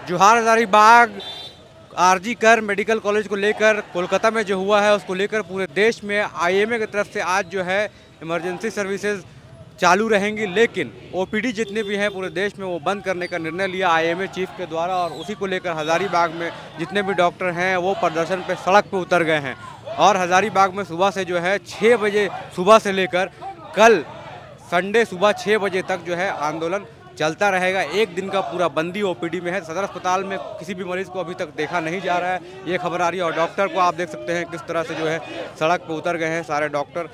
जोहार हजारीबाग आरजी कर medical college को लेकर कोलकाता में जो हुआ है उसको लेकर पूरे देश में आईएमए की तरफ से आज जो है इमरजेंसी सर्विसेज चालू रहेंगी, लेकिन ओपीडी जितने भी हैं पूरे देश में वो बंद करने का निर्णय लिया आईएमए चीफ के द्वारा। और उसी को लेकर हजारीबाग में जितने भी डॉक्टर हैं वो प्रदर्शन पे सड़क पे उतर गए हैं। और हजारीबाग में सुबह से जो है 6 बजे सुबह से लेकर कल संडे सुबह 6 बजे तक जो है आंदोलन चलता रहेगा। एक दिन का पूरा बंदी ओपीडी में है। सदर अस्पताल में किसी भी मरीज को अभी तक देखा नहीं जा रहा है, ये खबर आ रही है। और डॉक्टर को आप देख सकते हैं किस तरह से जो है सड़क पर उतर गए हैं सारे डॉक्टर।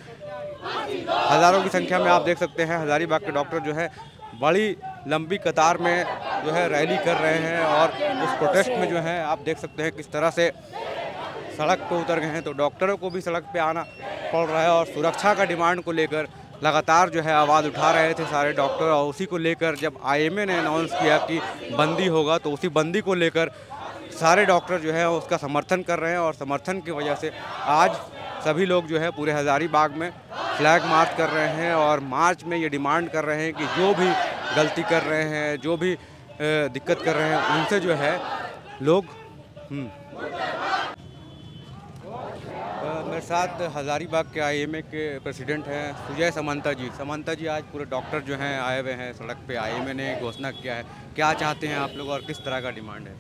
हज़ारों की संख्या में आप देख सकते हैं हजारीबाग के डॉक्टर जो है बड़ी लंबी कतार में जो है रैली कर रहे हैं। और उस प्रोटेस्ट में जो है आप देख सकते हैं किस तरह से सड़क पर उतर गए हैं। तो डॉक्टरों को भी सड़क पे आना पड़ रहा है और सुरक्षा का डिमांड को लेकर लगातार जो है आवाज़ उठा रहे थे सारे डॉक्टर। और उसी को लेकर जब आईएमए ने अनाउंस किया कि बंदी होगा तो उसी बंदी को लेकर सारे डॉक्टर जो है उसका समर्थन कर रहे हैं। और समर्थन की वजह से आज सभी लोग जो है पूरे हजारीबाग में फ्लैग मार्च कर रहे हैं। और मार्च में ये डिमांड कर रहे हैं कि जो भी गलती कर रहे हैं, जो भी दिक्कत कर रहे हैं, उनसे जो है लोग मेरे साथ हजारीबाग के आईएमए के प्रेसिडेंट हैं सुजय समंता जी। समंता जी, आज पूरे डॉक्टर जो हैं आए हुए हैं सड़क पे, आईएमए ने घोषणा किया है, क्या चाहते हैं आप लोग और किस तरह का डिमांड है?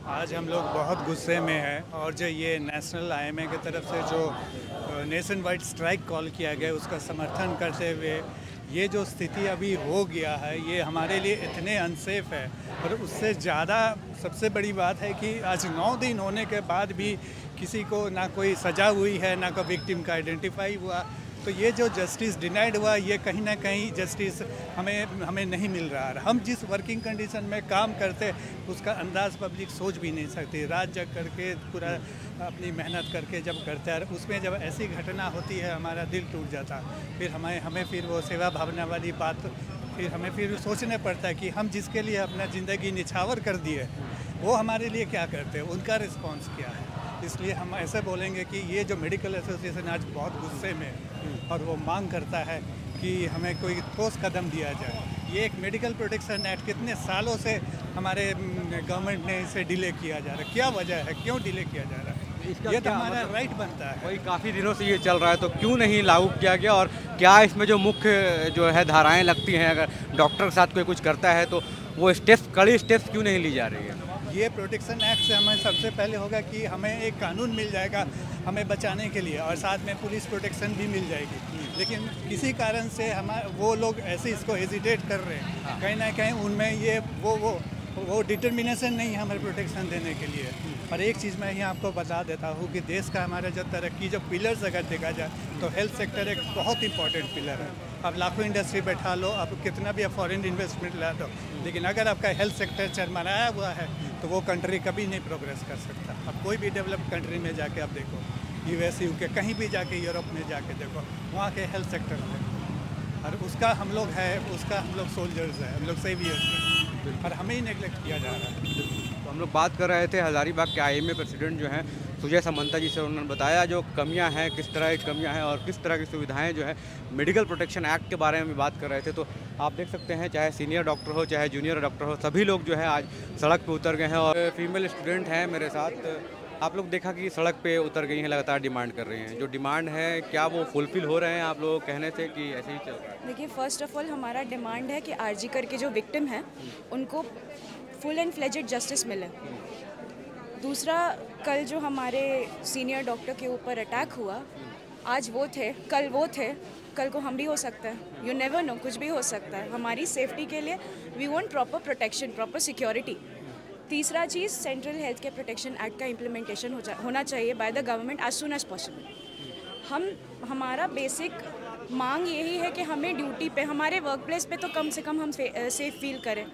आज हम लोग बहुत गुस्से में हैं और जो ये नेशनल आईएमए की तरफ से जो नेशन वाइड स्ट्राइक कॉल किया गया उसका समर्थन करते हुए ये जो स्थिति अभी हो गया है ये हमारे लिए इतने अनसेफ है। और उससे ज़्यादा सबसे बड़ी बात है कि आज 9 दिन होने के बाद भी किसी को ना कोई सज़ा हुई है, ना कोई विक्टिम का आइडेंटिफाई हुआ। तो ये जो जस्टिस डिनाइड हुआ ये कहीं ना कहीं जस्टिस हमें नहीं मिल रहा है। हम जिस वर्किंग कंडीशन में काम करते उसका अंदाज़ पब्लिक सोच भी नहीं सकती। रात जग करके पूरा अपनी मेहनत करके जब करते हैं उसमें जब ऐसी घटना होती है हमारा दिल टूट जाता। फिर हमें फिर वो सेवा भावना वाली बात फिर हमें फिर सोचने पड़ता है कि हम जिसके लिए अपना ज़िंदगी निछावर कर दिए वो हमारे लिए क्या करते हैं, उनका रिस्पॉन्स क्या है। इसलिए हम ऐसे बोलेंगे कि ये जो मेडिकल एसोसिएशन आज बहुत गुस्से में और वो मांग करता है कि हमें कोई ठोस कदम दिया जाए। ये एक मेडिकल प्रोटेक्शन एक्ट कितने सालों से हमारे गवर्नमेंट ने इसे डिले किया जा रहा है, क्या वजह है, क्यों डिले किया जा रहा है? ये तो हमारा राइट बनता है। वही काफ़ी दिनों से ये चल रहा है तो क्यों नहीं लागू किया गया? और क्या इसमें जो मुख्य जो है धाराएँ लगती हैं, अगर डॉक्टर के साथ कोई कुछ करता है तो वो कड़ी स्टेप्स क्यों नहीं ली जा रही है? ये प्रोटेक्शन एक्ट से हमें सबसे पहले होगा कि हमें एक कानून मिल जाएगा हमें बचाने के लिए और साथ में पुलिस प्रोटेक्शन भी मिल जाएगी। लेकिन किसी कारण से वो लोग ऐसे इसको हेजिटेट कर रहे हैं। कहीं ना कहीं उनमें ये वो डिटर्मिनेशन नहीं है हमें प्रोटेक्शन देने के लिए। और एक चीज़ मैं यहाँ आपको बता देता हूँ कि देश का हमारा जो तरक्की जो पिलर्स अगर देखा जाए तो हेल्थ सेक्टर एक बहुत इंपॉर्टेंट पिलर है। अब लाखों इंडस्ट्री बैठा लो, अब कितना भी फॉरेन इन्वेस्टमेंट ला दो, लेकिन अगर आपका हेल्थ सेक्टर चरमराया हुआ है तो वो कंट्री कभी नहीं प्रोग्रेस कर सकता। अब कोई भी डेवलप्ड कंट्री में जाके आप देखो, यूएस यूके कहीं भी जाके यूरोप में जाके देखो, वहाँ के हेल्थ सेक्टर में और उसका हम लोग सोल्जर्स हैं, हम लोग सेवियर्स हैं और हमें ही नेगलेक्ट किया जा रहा है। तो हम लोग बात कर रहे थे हजारीबाग के आईएमए प्रेसिडेंट जो हैं सुजय समंता जी से। उन्होंने बताया जो कमियां हैं, किस तरह की कमियां हैं और किस तरह की सुविधाएं जो है मेडिकल प्रोटेक्शन एक्ट के बारे में भी बात कर रहे थे। तो आप देख सकते हैं चाहे सीनियर डॉक्टर हो चाहे जूनियर डॉक्टर हो, सभी लोग जो है आज सड़क पर उतर गए हैं। और फीमेल स्टूडेंट हैं मेरे साथ, आप लोग देखा कि सड़क पे उतर गई हैं, लगातार डिमांड कर रही हैं। जो डिमांड है क्या वो फुलफिल हो रहे हैं आप लोगों कहने से कि ऐसे ही चल रहा है? देखिए, फर्स्ट ऑफ ऑल हमारा डिमांड है कि आरजी करके जो विक्टिम है उनको फुल एंड फ्लेजेड जस्टिस मिले। दूसरा, कल जो हमारे सीनियर डॉक्टर के ऊपर अटैक हुआ, आज वो थे, कल वो थे, कल को हम भी हो सकता है। यू नेवर नो, कुछ भी हो सकता है। हमारी सेफ्टी के लिए we want proper protection, proper security. तीसरा चीज़, central health care protection act का इम्प्लीमेंटेशन होना चाहिए by the government as soon as possible. हमारा बेसिक मांग यही है कि हमें ड्यूटी पे, हमारे वर्क प्लेस पे तो कम से कम हम सेफ फील करें।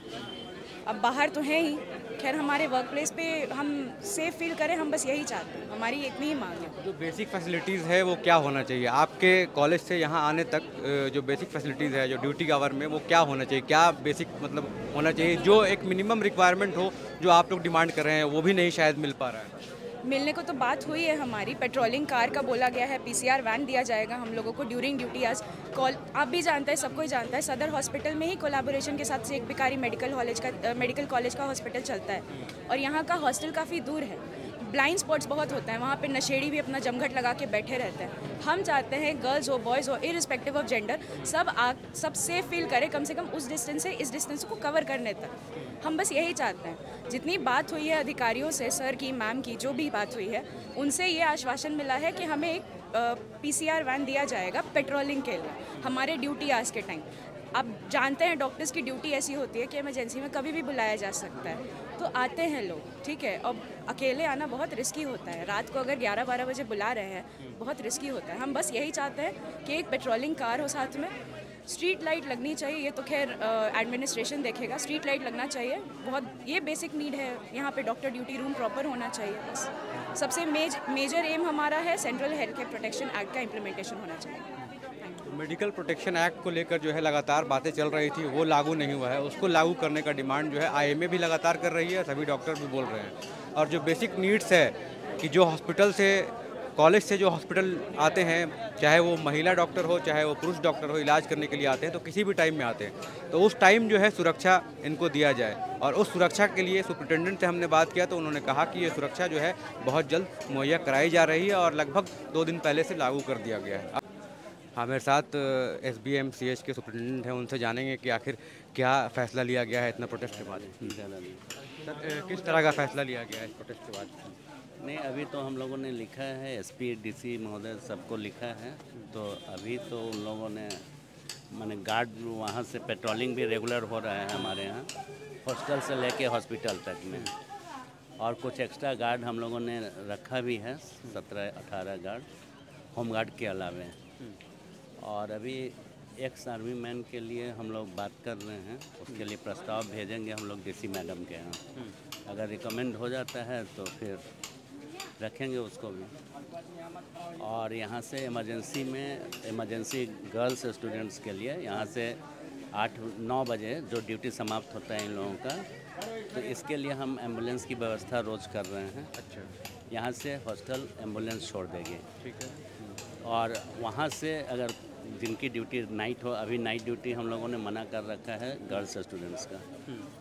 अब बाहर तो है ही, खैर हमारे वर्क प्लेस पे हम सेफ फील करें, हम बस यही चाहते हैं। हमारी इतनी ही मांग है। जो बेसिक फैसिलिटीज़ है वो क्या होना चाहिए आपके कॉलेज से यहाँ आने तक? जो बेसिक फैसिलिटीज़ है जो ड्यूटी आवर में वो क्या होना चाहिए? क्या बेसिक मतलब होना चाहिए जो एक मिनिमम रिक्वायरमेंट हो जो आप लोग डिमांड कर रहे हैं वो भी नहीं शायद मिल पा रहा है? मिलने को तो बात हुई है हमारी, पेट्रोलिंग कार का बोला गया है, पीसीआर वैन दिया जाएगा हम लोगों को ड्यूरिंग ड्यूटी। आज कॉल आप भी जानते हैं, सबको ही जानता है, सदर हॉस्पिटल में ही कोलैबोरेशन के साथ शेख भिखारी मेडिकल कॉलेज का हॉस्पिटल चलता है और यहाँ का हॉस्टल काफ़ी दूर है। ब्लाइंड स्पॉट्स बहुत होते हैं वहाँ पे, नशेड़ी भी अपना जमघट लगा के बैठे रहते हैं। हम चाहते हैं गर्ल्स हो बॉयज़ हो, इरिस्पेक्टिव ऑफ जेंडर, सब सेफ फील करें, कम से कम उस डिस्टेंस से इस डिस्टेंस को कवर करने तक। हम बस यही चाहते हैं। जितनी बात हुई है अधिकारियों से, सर की, मैम की, जो भी बात हुई है, उनसे ये आश्वासन मिला है कि हमें एक पीसीआर वैन दिया जाएगा पेट्रोलिंग के लिए हमारे ड्यूटी आवर्स के टाइम। आप जानते हैं डॉक्टर्स की ड्यूटी ऐसी होती है कि इमरजेंसी में कभी भी बुलाया जा सकता है, तो आते हैं लोग, ठीक है। और अकेले आना बहुत रिस्की होता है, रात को अगर 11-12 बजे बुला रहे हैं, बहुत रिस्की होता है। हम बस यही चाहते हैं कि एक पेट्रोलिंग कार हो साथ में, स्ट्रीट लाइट लगनी चाहिए, ये तो खैर एडमिनिस्ट्रेशन देखेगा, स्ट्रीट लाइट लगना चाहिए, बहुत ये बेसिक नीड है। यहाँ पे डॉक्टर ड्यूटी रूम प्रॉपर होना चाहिए। बस सबसे मेजर एम हमारा है central health care protection act का इम्प्लीमेंटेशन होना चाहिए। मेडिकल प्रोटेक्शन एक्ट को लेकर जो है लगातार बातें चल रही थी, वो लागू नहीं हुआ है। उसको लागू करने का डिमांड जो है आईएमए भी लगातार कर रही है, सभी डॉक्टर भी बोल रहे हैं। और जो बेसिक नीड्स है कि जो हॉस्पिटल से, कॉलेज से जो हॉस्पिटल आते हैं, चाहे वो महिला डॉक्टर हो चाहे वो पुरुष डॉक्टर हो, इलाज करने के लिए आते हैं तो किसी भी टाइम में आते हैं, तो उस टाइम जो है सुरक्षा इनको दिया जाए। और उस सुरक्षा के लिए सुपरिटेंडेंट से हमने बात किया तो उन्होंने कहा कि ये सुरक्षा जो है बहुत जल्द मुहैया कराई जा रही है और लगभग 2 दिन पहले से लागू कर दिया गया है। हाँ, मेरे साथ SBMCH के सुपरिटेंडेंट हैं, उनसे जानेंगे कि आखिर क्या फ़ैसला लिया गया है इतना प्रोटेस्ट के बाद। सर, किस तरह का फ़ैसला लिया गया है इस प्रोटेस्ट के बाद? नहीं, अभी तो हम लोगों ने लिखा है, SP DC महोदय सबको लिखा है, तो अभी तो उन लोगों ने माने गार्ड वहाँ से पेट्रोलिंग भी रेगुलर हो रहा है हमारे यहाँ, हॉस्टल से लेके हॉस्पिटल तक में, और कुछ एक्स्ट्रा गार्ड हम लोगों ने रखा भी है, 17-18 गार्ड होम गार्ड के अलावे। और अभी एक्स आर्मी मैन के लिए हम लोग बात कर रहे हैं, उसके लिए प्रस्ताव भेजेंगे हम लोग DC मैडम के यहाँ। अगर रिकमेंड हो जाता है तो फिर रखेंगे उसको भी। और यहाँ से इमरजेंसी गर्ल्स स्टूडेंट्स के लिए यहाँ से 8-9 बजे जो ड्यूटी समाप्त होता है इन लोगों का, तो इसके लिए हम एम्बुलेंस की व्यवस्था रोज़ कर रहे हैं। अच्छा, यहाँ से हॉस्टल एम्बुलेंस छोड़ देगी, ठीक है। और वहाँ से अगर जिनकी ड्यूटी नाइट हो, अभी नाइट ड्यूटी हम लोगों ने मना कर रखा है गर्ल्स स्टूडेंट्स का,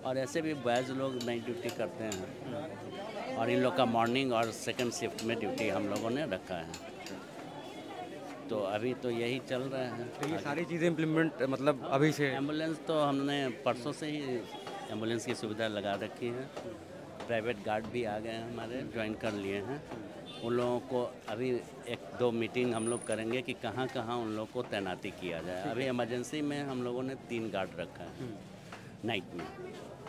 और ऐसे भी बॉयज़ लोग नाइट ड्यूटी करते हैं, और इन लोग का मॉर्निंग और सेकंड शिफ्ट में ड्यूटी हम लोगों ने रखा है। तो अभी तो यही चल रहा है। तो ये सारी चीज़ें इम्प्लीमेंट मतलब अभी से? एम्बुलेंस तो हमने परसों से ही एम्बुलेंस की सुविधा लगा रखी है, प्राइवेट गार्ड भी आ गए हैं हमारे, ज्वाइन कर लिए हैं। उन लोगों को अभी 1-2 मीटिंग हम लोग करेंगे कि कहाँ कहाँ उन लोगों को तैनाती किया जाए। अभी इमरजेंसी में हम लोगों ने 3 गार्ड रखा है नाइट में।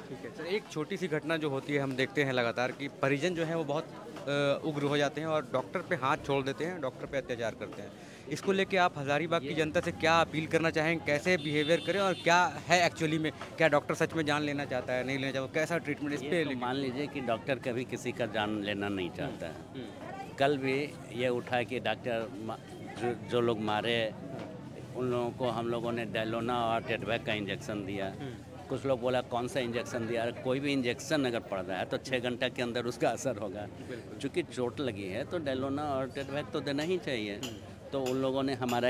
ठीक है सर, एक छोटी सी घटना जो होती है हम देखते हैं लगातार कि परिजन जो है वो बहुत उग्र हो जाते हैं और डॉक्टर पे हाथ छोड़ देते हैं, डॉक्टर पे अत्याचार करते हैं। इसको लेके आप हज़ारीबाग की जनता से क्या अपील करना चाहेंगे, कैसे बिहेवियर करें और क्या है एक्चुअली में, क्या डॉक्टर सच में जान लेना चाहता है, नहीं लेना चाहता, कैसा ट्रीटमेंट इस पे? तो मान लीजिए कि डॉक्टर कभी किसी का जान लेना नहीं चाहता है। कल भी ये उठा कि डॉक्टर जो लोग मारे उन लोगों को हम लोगों ने डेलोना और टेटवैक का इंजेक्शन दिया। कुछ लोग बोला कौन सा इंजेक्शन दिया? कोई भी इंजेक्शन अगर पड़ रहा है तो 6 घंटा के अंदर उसका असर होगा। चूँकि चोट लगी है तो डेलोना और टेटवैक तो देना ही चाहिए। तो उन लोगों ने हमारा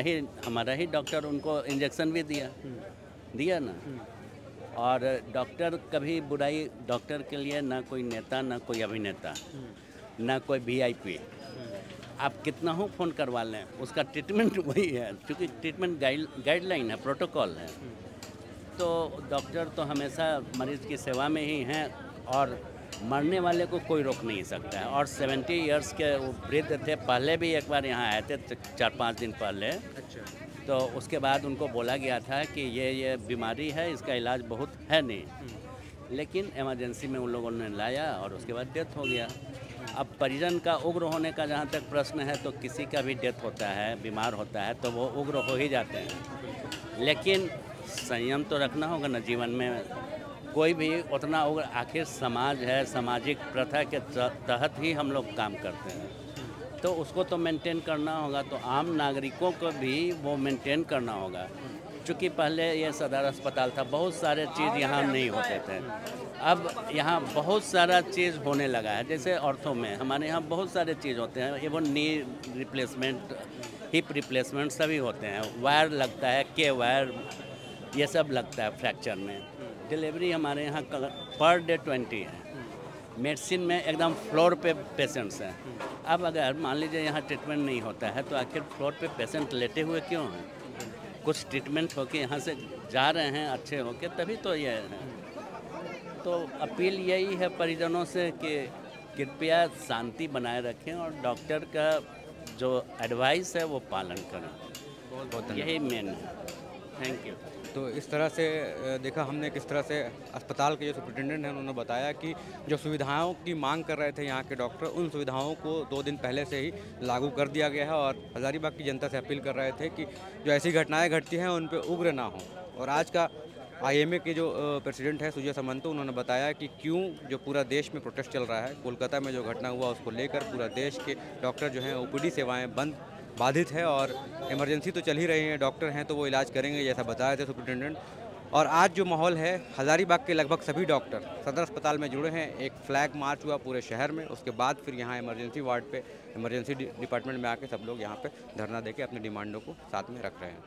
ही डॉक्टर उनको इंजेक्शन भी दिया ना। और डॉक्टर कभी बुराई, डॉक्टर के लिए ना कोई नेता ना कोई अभिनेता ना कोई VIP, आप कितना हो फ़ोन करवा लें, उसका ट्रीटमेंट वही है, क्योंकि ट्रीटमेंट गाइडलाइन है, प्रोटोकॉल है। तो डॉक्टर तो हमेशा मरीज़ की सेवा में ही हैं और मरने वाले को कोई रोक नहीं सकता है। और 70 इयर्स के वो वृद्ध थे, पहले भी एक बार यहाँ आए थे 4-5 दिन पहले। अच्छा। तो उसके बाद उनको बोला गया था कि ये बीमारी है, इसका इलाज बहुत है नहीं, लेकिन इमरजेंसी में उन लोगों ने लाया और उसके बाद डेथ हो गया। अब परिजन का उग्र होने का जहाँ तक प्रश्न है, तो किसी का भी डेथ होता है, बीमार होता है, तो वो उग्र हो ही जाते हैं। लेकिन संयम तो रखना होगा ना जीवन में। कोई भी उतना उग्र, आखिर समाज है, सामाजिक प्रथा के तहत ही हम लोग काम करते हैं, तो उसको तो मेंटेन करना होगा। तो आम नागरिकों को भी वो मेंटेन करना होगा। चूँकि पहले ये सदर अस्पताल था, बहुत सारे चीज़ यहाँ नहीं होते थे। अब यहाँ बहुत सारा चीज़ होने लगा है। जैसे ऑर्थो में हमारे यहाँ बहुत सारे चीज़ होते हैं, एवं नी रिप्लेसमेंट, हिप रिप्लेसमेंट सभी होते हैं। वायर लगता है, के वायर, ये सब लगता है फ्रैक्चर में। डिलीवरी हमारे यहाँ पर डे 20 है। मेडिसिन में एकदम फ्लोर पे पेशेंट्स हैं। अब अगर मान लीजिए यहाँ ट्रीटमेंट नहीं होता है तो आखिर फ्लोर पे पेशेंट लेटे हुए क्यों हैं? कुछ ट्रीटमेंट होके यहाँ से जा रहे हैं अच्छे होके, तभी तो ये है। तो अपील यही है परिजनों से कि कृपया शांति बनाए रखें और डॉक्टर का जो एडवाइस है वो पालन करें। बहुत बहुत यही मेन है। Thank you. तो इस तरह से देखा हमने किस तरह से अस्पताल के जो सुप्रिटेंडेंट हैं उन्होंने बताया कि जो सुविधाओं की मांग कर रहे थे यहाँ के डॉक्टर, उन सुविधाओं को 2 दिन पहले से ही लागू कर दिया गया है। और हज़ारीबाग की जनता से अपील कर रहे थे कि जो ऐसी घटनाएं घटती हैं उन पर उग्र ना हो। और आज का आईएमए के जो प्रेसिडेंट है सुजय सामंतो, उन्होंने बताया कि क्यों जो पूरा देश में प्रोटेस्ट चल रहा है। कोलकाता में जो घटना हुआ उसको लेकर पूरा देश के डॉक्टर जो हैं ओपीडी सेवाएँ बाधित है और इमरजेंसी तो चल ही रही है। डॉक्टर हैं तो वो इलाज करेंगे, जैसा बताया था सुप्रिटेंडेंट। और आज जो माहौल है, हज़ारीबाग के लगभग सभी डॉक्टर सदर अस्पताल में जुड़े हैं। एक फ्लैग मार्च हुआ पूरे शहर में, उसके बाद फिर यहाँ इमरजेंसी वार्ड पे, इमरजेंसी डिपार्टमेंट में आके सब लोग यहाँ पे धरना देके अपनी डिमांडों को साथ में रख रहे हैं।